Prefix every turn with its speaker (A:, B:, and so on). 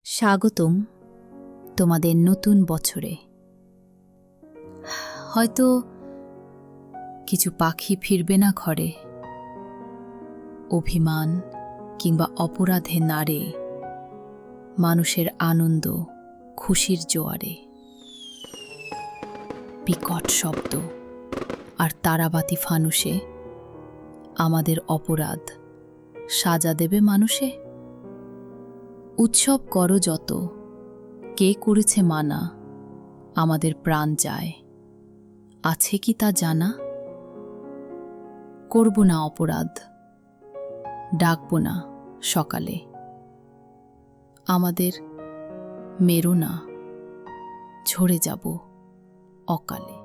A: স্বাগতম তোমাদের নতুন বছরে। হয়তো কিছু পাখি ফিরবে না ঘরে, অভিমান কিংবা অপরাধে নাড়ে মানুষের আনন্দ খুশির জোয়ারে। বিকট শব্দ আর তারাবাতি ফানুষে আমাদের অপরাধ সাজা দেবে মানুষে। উৎসব করো যত, কে করেছে মানা, আমাদের প্রাণ যায়, আছে কি তা জানা? করব না অপরাধ, ডাকব না সকালে, আমাদের মেরো না, ঝরে যাব অকালে।